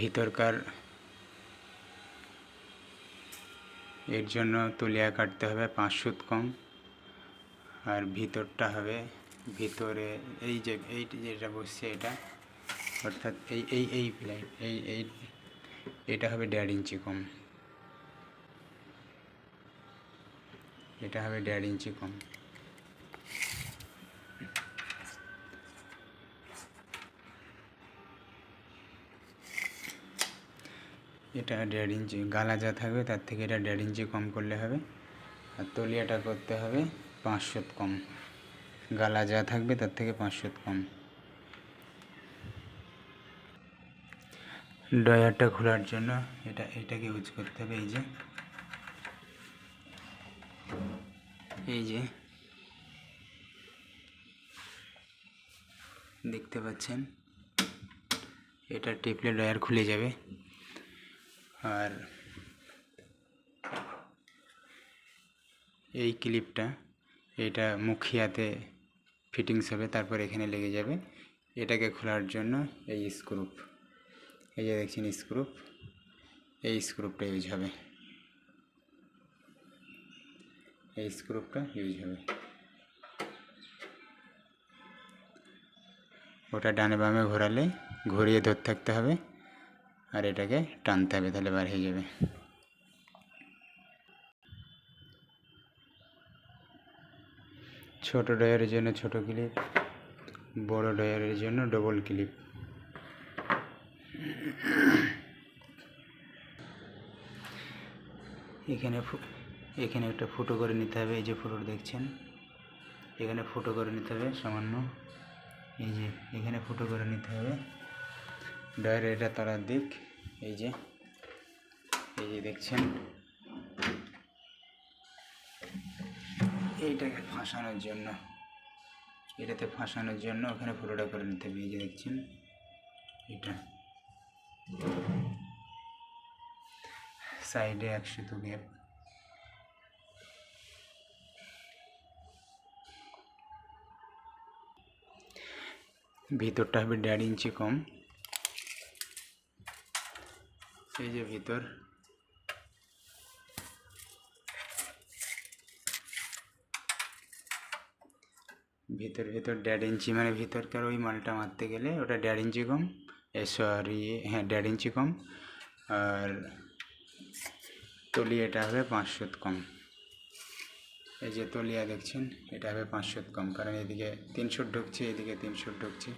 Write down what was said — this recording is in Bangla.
ভিতরকার এর জন্য তলিয়া কাটতে হবে 5 সুত কম, আর ভিতরটা হবে ভিতরে এই যে যেটা বসছে এটা, অর্থাৎ এই প্লাইট এটা হবে 1.5 ইঞ্চি কম, এটা হবে 1.5 ইঞ্চি কম। এটা 1.5 ইঞ্চি, গালা যা থাকবে তার থেকে এটা 1.5 ইঞ্চি কম করলে হবে। আর তলিয়াটা করতে হবে 5 সুত কম, গালা যা থাকবে তার থেকে 5 সুত কম। ডয়ারটা খোলার জন্য এটাকে ইউজ করতে হবে। এই যে দেখতে পাচ্ছেন, এটা টিপলে ডয়ার খুলে যাবে। আর এই ক্লিপটা এটা মুখিয়াতে ফিটিংস হবে, তারপর এখানে লেগে যাবে। এটাকে খোলার জন্য এই স্ক্রুপ, এই যে দেখছেন স্ক্রুপ, এই স্ক্রুপটা ইউজ হবে, এই স্ক্রুপটা ইউজ হবে। ওটা ডানে বামে ঘোরালে ঘুরিয়ে ধরতে থাকতে হবে, আর এটাকে টানতে হবে, তাহলে বার হয়ে যাবে। ছোট ডয়ারের জন্য ছোট ক্লিপ, বড় ডয়ারের জন্য ডবল ক্লিপ। এখানে একটা ফুটো করে নিতে হবে, এই যে ফুটো দেখছেন, এখানে ফুটো করে নিতে হবে সামান্য, এই যে এখানে ফুটো করে নিতে হবে। ডয়ারের এটা তলার দিক, এই যে দেখছেন, এইটাকে ফাঁসানোর জন্য, এটাতে ফাঁসানোর জন্য ওখানে ফুটোটা করে নিতে হবে। এই যে দেখছেন, এটা সাইডে 1 সুতো গ্যাপ। ভিতরটা হবে 1.5 ইঞ্চি কম, এই যে ভিতর, ভিতর 1.5 ইঞ্চি, মানে ভিতরকার ওই মালটা মারতে গেলে ওটা 1.5 ইঞ্চি কম, সরি হ্যাঁ 1.5 ইঞ্চি কম। আর তলিয়াটা হবে 5 সুত কম, এই যে তলিয়া দেখছেন, এটা হবে 5 সুত কম, কারণ এদিকে 3 সুত ঢুকছে, এদিকে 3 সুত ঢুকছে।